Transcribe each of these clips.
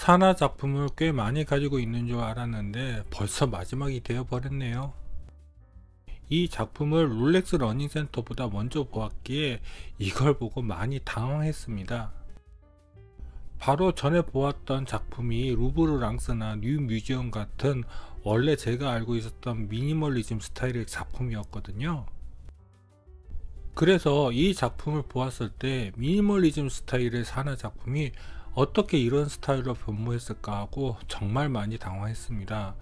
산화 작품을 꽤 많이 가지고 있는 줄 알았는데 벌써 마지막이 되어 버렸네요. 이 작품을 롤렉스 러닝센터보다 먼저 보았기에 이걸 보고 많이 당황했습니다. 바로 전에 보았던 작품이 루브르 랑스나 뉴 뮤지엄 같은 원래 제가 알고 있었던 미니멀리즘 스타일의 작품이었거든요. 그래서 이 작품을 보았을 때 미니멀리즘 스타일의 산화 작품이 어떻게 이런 스타일로 변모했을까 하고 정말 많이 당황했습니다.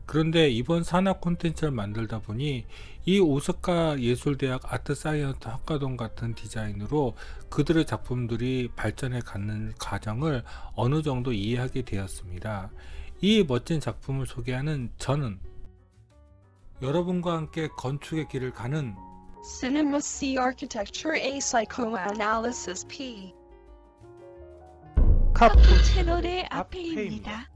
그런데 이번 산화 콘텐츠를 만들다 보니 이 오사카 예술대학 아트사이언스 학과동 같은 디자인으로 그들의 작품들이 발전해 가는 과정을 어느 정도 이해하게 되었습니다. 이 멋진 작품을 소개하는 저는 여러분과 함께 건축의 길을 가는 Cinema C Architecture A Psychoanalysis P 카푸 채널의 앞에입니다.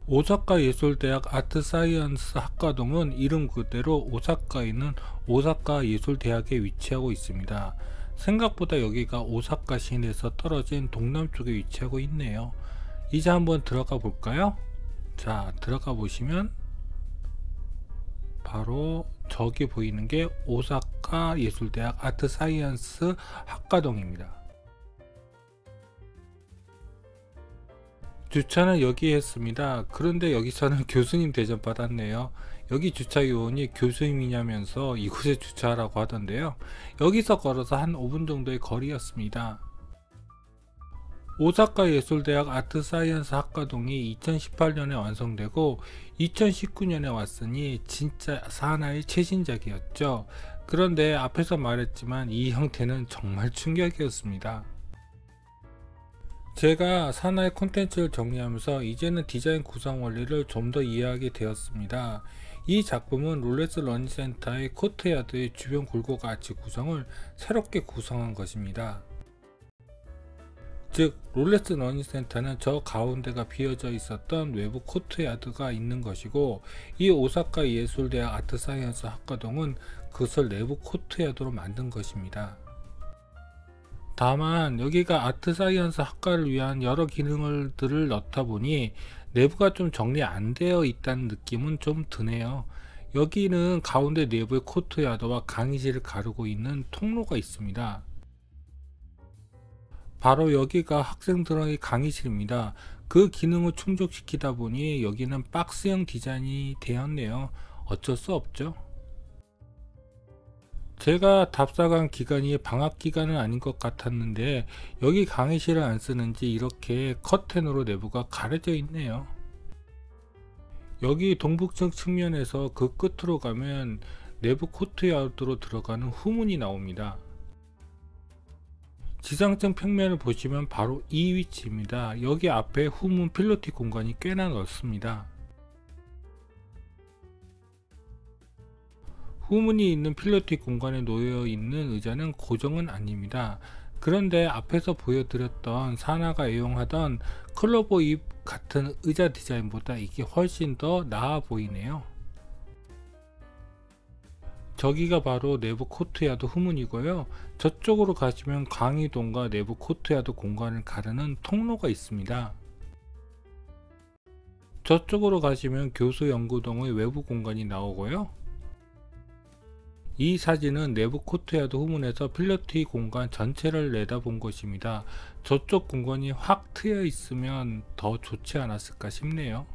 오사카 예술대학 아트사이언스 학과동은 이름 그대로 오사카에 있는 오사카 예술대학에 위치하고 있습니다. 생각보다 여기가 오사카 시내에서 떨어진 동남쪽에 위치하고 있네요. 이제 한번 들어가 볼까요? 자, 들어가 보시면 바로 저기 보이는 게 오사카 예술대학 아트사이언스 학과동입니다. 주차는 여기에 했습니다. 그런데 여기서는 교수님 대접 받았네요. 여기 주차 요원이 교수님이냐면서 이곳에 주차하라고 하던데요. 여기서 걸어서 한 5분 정도의 거리였습니다. 오사카 예술대학 아트사이언스 학과동이 2018년에 완성되고 2019년에 왔으니 진짜 산하의 최신작이었죠. 그런데 앞에서 말했지만 이 형태는 정말 충격이었습니다. 제가 산하의 콘텐츠를 정리하면서 이제는 디자인 구성 원리를 좀 더 이해하게 되었습니다. 이 작품은 롤렉스 러닝센터의 코트야드의 주변 굴곡 아치 구성을 새롭게 구성한 것입니다. 즉 롤렉스 러닝센터는 저 가운데가 비어져 있었던 외부 코트야드가 있는 것이고, 이 오사카 예술대학 아트사이언스 학과동은 그것을 내부 코트야드로 만든 것입니다. 다만 여기가 아트사이언스 학과를 위한 여러 기능들을 넣다 보니 내부가 좀 정리 안 되어 있다는 느낌은 좀 드네요. 여기는 가운데 내부에 코트야드와 강의실을 가르고 있는 통로가 있습니다. 바로 여기가 학생들의 강의실입니다. 그 기능을 충족시키다 보니 여기는 박스형 디자인이 되었네요. 어쩔 수 없죠. 제가 답사간 기간이 방학 기간은 아닌 것 같았는데 여기 강의실을 안 쓰는지 이렇게 커튼으로 내부가 가려져 있네요. 여기 동북측 측면에서 그 끝으로 가면 내부 코트야드로 들어가는 후문이 나옵니다. 지상층 평면을 보시면 바로 이 위치입니다. 여기 앞에 후문 필로티 공간이 꽤나 넓습니다. 후문이 있는 필로티 공간에 놓여 있는 의자는 고정은 아닙니다. 그런데 앞에서 보여드렸던 산하가 애용하던 클로버 잎 같은 의자 디자인보다 이게 훨씬 더 나아 보이네요. 저기가 바로 내부 코트야드 후문이고요. 저쪽으로 가시면 강의동과 내부 코트야드 공간을 가르는 통로가 있습니다. 저쪽으로 가시면 교수 연구동의 외부 공간이 나오고요. 이 사진은 내부 코트야드 후문에서 필로티 공간 전체를 내다본 것입니다. 저쪽 공간이 확 트여 있으면 더 좋지 않았을까 싶네요.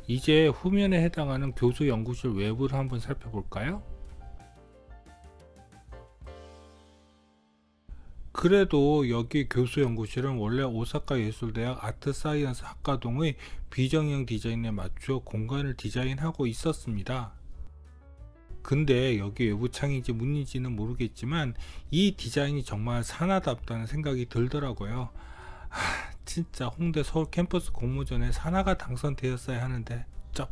이제 후면에 해당하는 교수 연구실 외부를 한번 살펴볼까요? 그래도 여기 교수 연구실은 원래 오사카 예술대학 아트사이언스 학과동의 비정형 디자인에 맞추어 공간을 디자인하고 있었습니다. 근데 여기 외부 창인지 문인지는 모르겠지만 이 디자인이 정말 산하답다는 생각이 들더라고요. 진짜 홍대 서울 캠퍼스 공모전에 산하가 당선되었어야 하는데 쩝.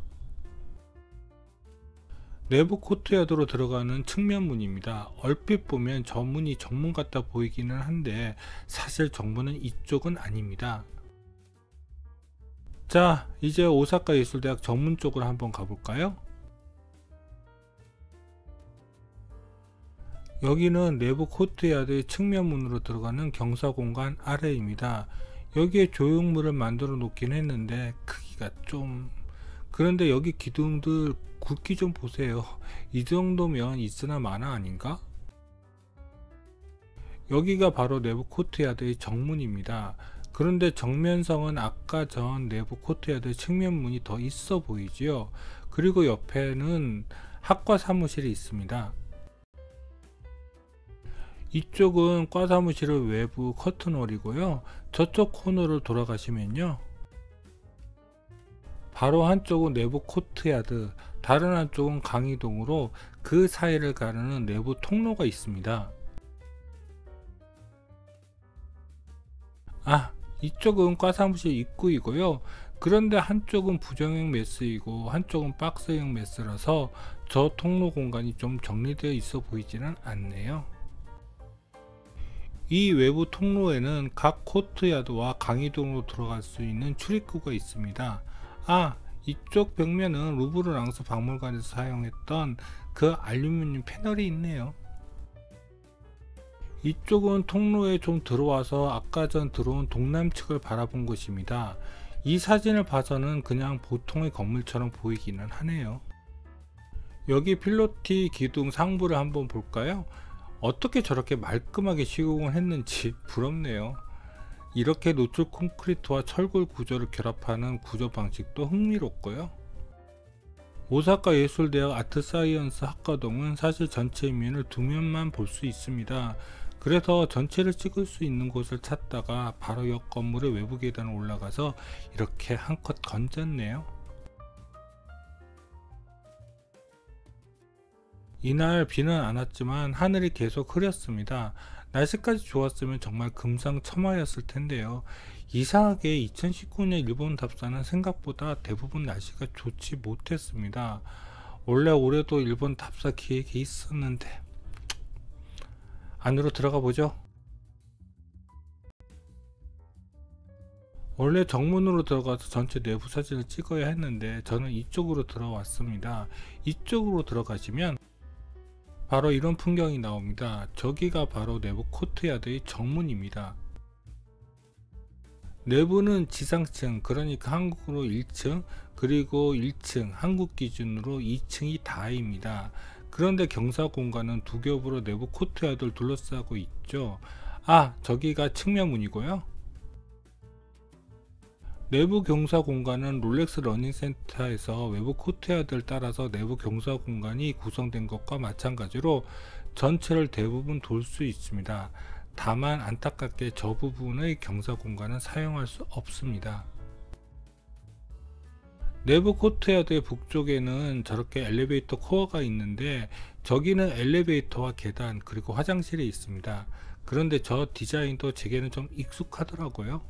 내부 코트야드로 들어가는 측면문입니다. 얼핏 보면 저 문이 정문 같아 보이기는 한데 사실 정문은 이쪽은 아닙니다. 자, 이제 오사카 예술대학 정문 쪽으로 한번 가볼까요? 여기는 내부 코트야드의 측면문으로 들어가는 경사 공간 아래입니다. 여기에 조형물을 만들어 놓긴 했는데 크기가 좀, 그런데 여기 기둥들 굵기 좀 보세요. 이 정도면 있으나 마나 아닌가? 여기가 바로 내부 코트야드의 정문입니다. 그런데 정면성은 아까 전 내부 코트야드 측면문이 더 있어 보이지요. 그리고 옆에는 학과 사무실이 있습니다. 이쪽은 과 사무실의 외부 커튼홀이고요. 저쪽 코너를 돌아가시면요, 바로 한쪽은 내부 코트야드, 다른 한쪽은 강의동으로 그 사이를 가르는 내부 통로가 있습니다. 이쪽은 과 사무실 입구이고요. 그런데 한쪽은 부정형 메스이고 한쪽은 박스형 메스라서 저 통로 공간이 좀 정리되어 있어 보이지는 않네요. 이 외부 통로에는 각 코트야드와 강의동으로 들어갈 수 있는 출입구가 있습니다. 이쪽 벽면은 루브르 랑스 박물관에서 사용했던 그 알루미늄 패널이 있네요. 이쪽은 통로에 좀 들어와서 아까 전 들어온 동남측을 바라본 곳입니다. 이 사진을 봐서는 그냥 보통의 건물처럼 보이기는 하네요. 여기 필로티 기둥 상부를 한번 볼까요? 어떻게 저렇게 말끔하게 시공을 했는지 부럽네요. 이렇게 노출 콘크리트와 철골 구조를 결합하는 구조 방식도 흥미롭고요. 오사카 예술대학 아트사이언스 학과동은 사실 전체 면을 두 면만 볼 수 있습니다. 그래서 전체를 찍을 수 있는 곳을 찾다가 바로 옆 건물의 외부 계단을 올라가서 이렇게 한컷 건졌네요. 이날 비는 안 왔지만 하늘이 계속 흐렸습니다. 날씨까지 좋았으면 정말 금상첨화였을 텐데요. 이상하게 2019년 일본 답사는 생각보다 대부분 날씨가 좋지 못했습니다. 원래 올해도 일본 답사 기획이 있었는데, 안으로 들어가 보죠. 원래 정문으로 들어가서 전체 내부 사진을 찍어야 했는데 저는 이쪽으로 들어왔습니다. 이쪽으로 들어가시면 바로 이런 풍경이 나옵니다. 저기가 바로 내부 코트야드의 정문입니다. 내부는 지상층, 그러니까 한국으로 1층, 그리고 1층, 한국 기준으로 2층이 다입니다. 그런데 경사 공간은 두 겹으로 내부 코트야드를 둘러싸고 있죠. 저기가 측면문이고요. 내부 경사 공간은 롤렉스 러닝센터에서 외부 코트야드를 따라서 내부 경사 공간이 구성된 것과 마찬가지로 전체를 대부분 돌 수 있습니다. 다만 안타깝게 저 부분의 경사 공간은 사용할 수 없습니다. 내부 코트야드의 북쪽에는 저렇게 엘리베이터 코어가 있는데 저기는 엘리베이터와 계단 그리고 화장실이 있습니다. 그런데 저 디자인도 제게는 좀 익숙하더라고요.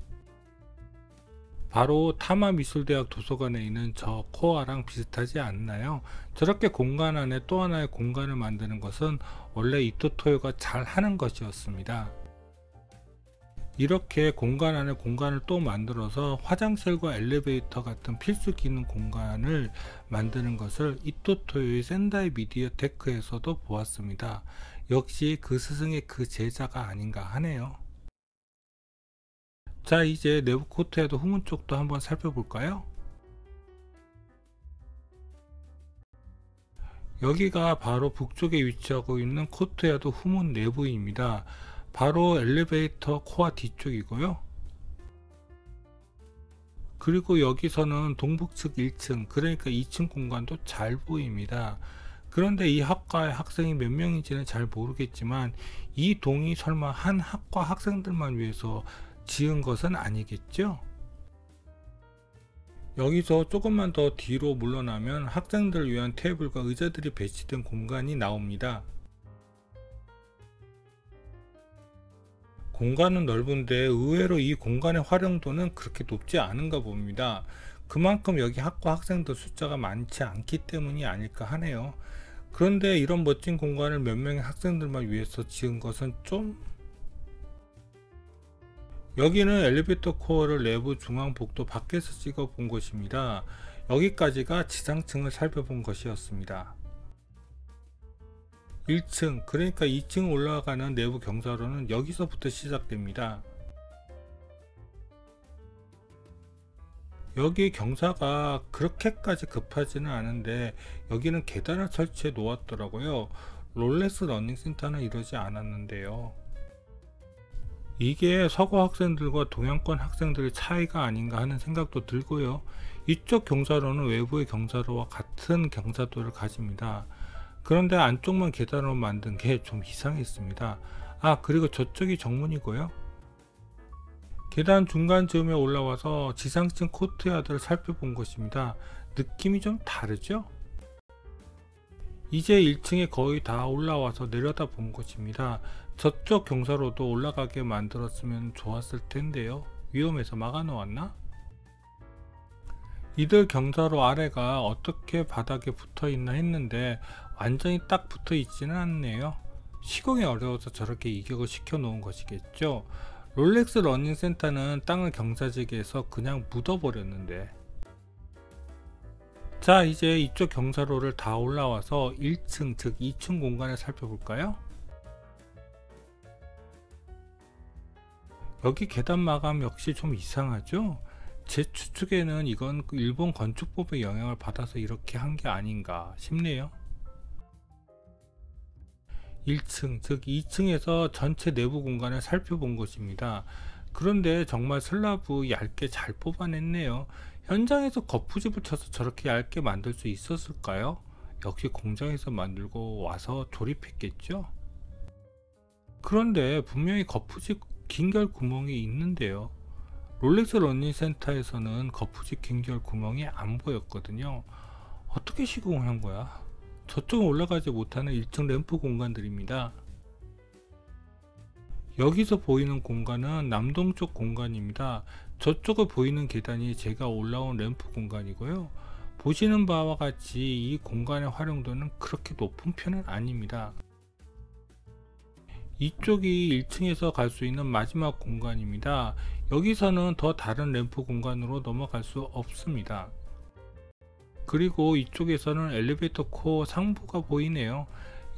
바로 타마미술대학 도서관에 있는 저 코어랑 비슷하지 않나요? 저렇게 공간 안에 또 하나의 공간을 만드는 것은 원래 이토 토요가 잘 하는 것이었습니다. 이렇게 공간 안에 공간을 또 만들어서 화장실과 엘리베이터 같은 필수 기능 공간을 만드는 것을 이토 토요의 센다이 미디어 테크에서도 보았습니다. 역시 그 스승의 그 제자가 아닌가 하네요. 자, 이제 내부 코트야드 후문 쪽도 한번 살펴볼까요? 여기가 바로 북쪽에 위치하고 있는 코트야드 후문 내부입니다. 바로 엘리베이터 코어 뒤쪽이고요. 그리고 여기서는 동북측 1층, 그러니까 2층 공간도 잘 보입니다. 그런데 이 학과의 학생이 몇 명인지는 잘 모르겠지만 이 동이 설마 한 학과 학생들만 위해서 지은 것은 아니겠죠? 여기서 조금만 더 뒤로 물러나면 학생들을 위한 테이블과 의자들이 배치된 공간이 나옵니다. 공간은 넓은데 의외로 이 공간의 활용도는 그렇게 높지 않은가 봅니다. 그만큼 여기 학과 학생들 숫자가 많지 않기 때문이 아닐까 하네요. 그런데 이런 멋진 공간을 몇 명의 학생들만 위해서 지은 것은 좀... 여기는 엘리베이터 코어를 내부 중앙 복도 밖에서 찍어 본 것입니다. 여기까지가 지상층을 살펴본 것이었습니다. 1층, 그러니까 2층 올라가는 내부 경사로는 여기서부터 시작됩니다. 여기 경사가 그렇게까지 급하지는 않은데 여기는 계단을 설치해 놓았더라고요. 롤렉스 러닝센터는 이러지 않았는데요. 이게 서구 학생들과 동양권 학생들의 차이가 아닌가 하는 생각도 들고요. 이쪽 경사로는 외부의 경사로와 같은 경사도를 가집니다. 그런데 안쪽만 계단으로 만든 게 좀 이상했습니다. 아, 그리고 저쪽이 정문이고요. 계단 중간쯤에 올라와서 지상층 코트야드를 살펴본 것입니다. 느낌이 좀 다르죠? 이제 1층에 거의 다 올라와서 내려다 본 것입니다. 저쪽 경사로도 올라가게 만들었으면 좋았을 텐데요. 위험해서 막아 놓았나? 이들 경사로 아래가 어떻게 바닥에 붙어 있나 했는데 완전히 딱 붙어 있지는 않네요. 시공이 어려워서 저렇게 이격을 시켜 놓은 것이겠죠. 롤렉스 러닝센터는 땅을 경사지기해서 그냥 묻어버렸는데. 자, 이제 이쪽 경사로를 다 올라와서 1층 즉 2층 공간을 살펴볼까요? 여기 계단 마감 역시 좀 이상하죠? 제 추측에는 이건 일본 건축법의 영향을 받아서 이렇게 한 게 아닌가 싶네요. 1층 즉 2층에서 전체 내부 공간을 살펴본 것입니다. 그런데 정말 슬라브 얇게 잘 뽑아냈네요. 현장에서 거푸집을 쳐서 저렇게 얇게 만들 수 있었을까요? 역시 공장에서 만들고 와서 조립했겠죠? 그런데 분명히 거푸집 긴결 구멍이 있는데요. 롤렉스 러닝센터에서는 거푸집 긴결 구멍이 안 보였거든요. 어떻게 시공을 한 거야? 저쪽은 올라가지 못하는 1층 램프 공간들입니다. 여기서 보이는 공간은 남동쪽 공간입니다. 저쪽에 보이는 계단이 제가 올라온 램프 공간이고요. 보시는 바와 같이 이 공간의 활용도는 그렇게 높은 편은 아닙니다. 이쪽이 1층에서 갈 수 있는 마지막 공간입니다. 여기서는 더 다른 램프 공간으로 넘어갈 수 없습니다. 그리고 이쪽에서는 엘리베이터 코어 상부가 보이네요.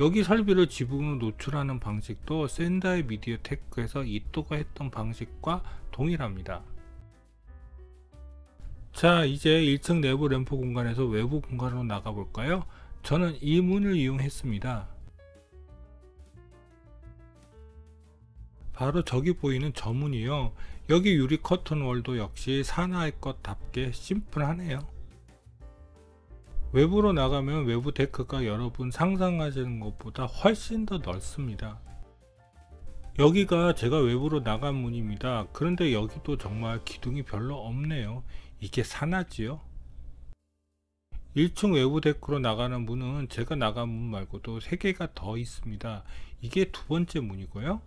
여기 설비를 지붕으로 노출하는 방식도 샌다이 미디어 테크에서 이또가 했던 방식과 동일합니다. 자, 이제 1층 내부 램프 공간에서 외부 공간으로 나가 볼까요? 저는 이 문을 이용했습니다. 바로 저기 보이는 저 문이요. 여기 유리 커튼 월도 역시 사나이 것답게 심플하네요. 외부로 나가면 외부 데크가 여러분 상상하시는 것보다 훨씬 더 넓습니다. 여기가 제가 외부로 나간 문입니다. 그런데 여기도 정말 기둥이 별로 없네요. 이게 사나지요? 1층 외부 데크로 나가는 문은 제가 나간 문 말고도 3개가 더 있습니다. 이게 두 번째 문이고요.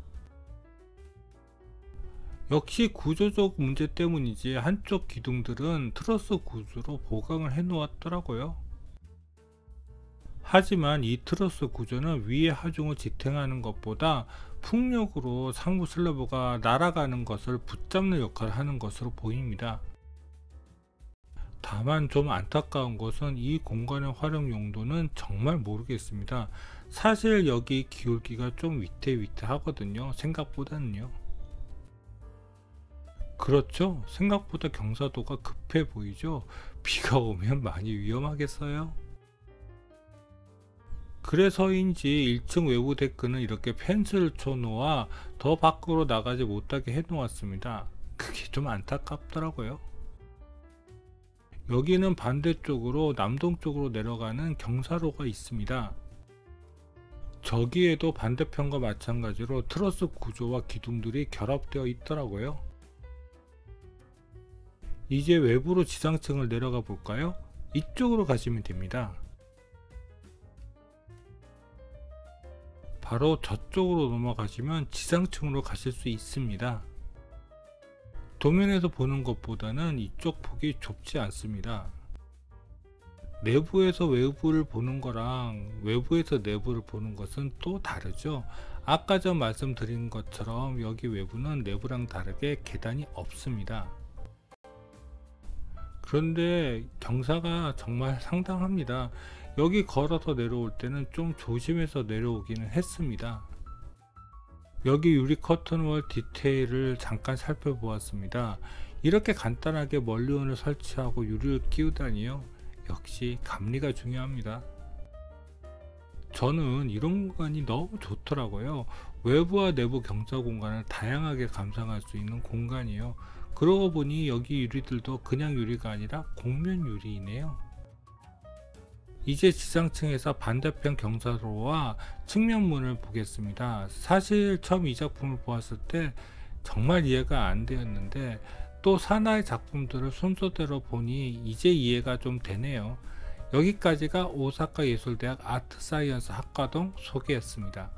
역시 구조적 문제 때문이지 한쪽 기둥들은 트러스 구조로 보강을 해 놓았더라고요. 하지만 이 트러스 구조는 위에 하중을 지탱하는 것보다 풍력으로 상부 슬러브가 날아가는 것을 붙잡는 역할을 하는 것으로 보입니다. 다만 좀 안타까운 것은 이 공간의 활용 용도는 정말 모르겠습니다. 사실 여기 기울기가 좀 위태위태하거든요. 생각보다는요. 그렇죠? 생각보다 경사도가 급해 보이죠? 비가 오면 많이 위험하겠어요? 그래서인지 1층 외부 데크는 이렇게 펜스를 쳐놓아 더 밖으로 나가지 못하게 해 놓았습니다. 그게 좀 안타깝더라고요. 여기는 반대쪽으로 남동쪽으로 내려가는 경사로가 있습니다. 저기에도 반대편과 마찬가지로 트러스 구조와 기둥들이 결합되어 있더라고요. 이제 외부로 지상층을 내려가 볼까요? 이쪽으로 가시면 됩니다. 바로 저쪽으로 넘어가시면 지상층으로 가실 수 있습니다. 도면에서 보는 것보다는 이쪽 폭이 좁지 않습니다. 내부에서 외부를 보는 거랑 외부에서 내부를 보는 것은 또 다르죠. 아까 전 말씀드린 것처럼 여기 외부는 내부랑 다르게 계단이 없습니다. 그런데 경사가 정말 상당합니다. 여기 걸어서 내려올 때는 좀 조심해서 내려오기는 했습니다. 여기 유리 커튼월 디테일을 잠깐 살펴보았습니다. 이렇게 간단하게 멀리온을 설치하고 유리를 끼우다니요. 역시 감리가 중요합니다. 저는 이런 공간이 너무 좋더라고요. 외부와 내부 경사 공간을 다양하게 감상할 수 있는 공간이에요. 그러고 보니 여기 유리들도 그냥 유리가 아니라 곡면 유리이네요. 이제 지상층에서 반대편 경사로와 측면문을 보겠습니다. 사실 처음 이 작품을 보았을 때 정말 이해가 안 되었는데 또 산하의 작품들을 순서대로 보니 이제 이해가 좀 되네요. 여기까지가 오사카 예술대학 아트사이언스 학과동 소개였습니다.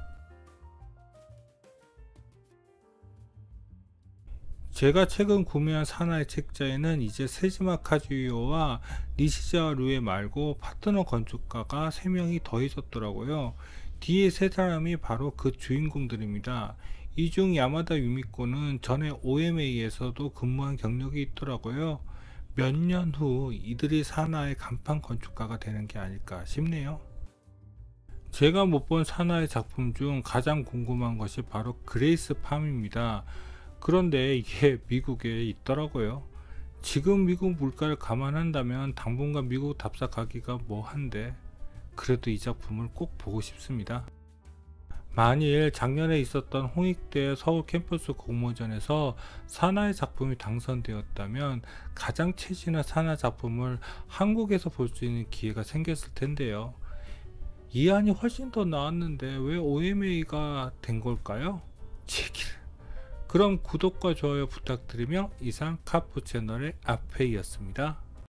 제가 최근 구매한 산하의 책자에는 이제 세지마 카즈유오와 니시자와 류에 말고 파트너 건축가가 3명이 더해졌더라고요. 뒤에 3사람이 바로 그 주인공들입니다. 이 중 야마다 유미코는 전에 OMA에서도 근무한 경력이 있더라고요. 몇 년 후 이들이 산하의 간판 건축가가 되는 게 아닐까 싶네요. 제가 못 본 산하의 작품 중 가장 궁금한 것이 바로 그레이스 팜입니다. 그런데 이게 미국에 있더라고요. 지금 미국 물가를 감안한다면 당분간 미국 답사가기가 뭐한데 그래도 이 작품을 꼭 보고 싶습니다. 만일 작년에 있었던 홍익대 서울 캠퍼스 공모전에서 산하의 작품이 당선되었다면 가장 최신의 산하 작품을 한국에서 볼 수 있는 기회가 생겼을 텐데요. 이 안이 훨씬 더 나았는데 왜 OMA가 된 걸까요? 제기를. 그럼 구독과 좋아요 부탁드리며 이상 카푸 채널의 아페이였습니다.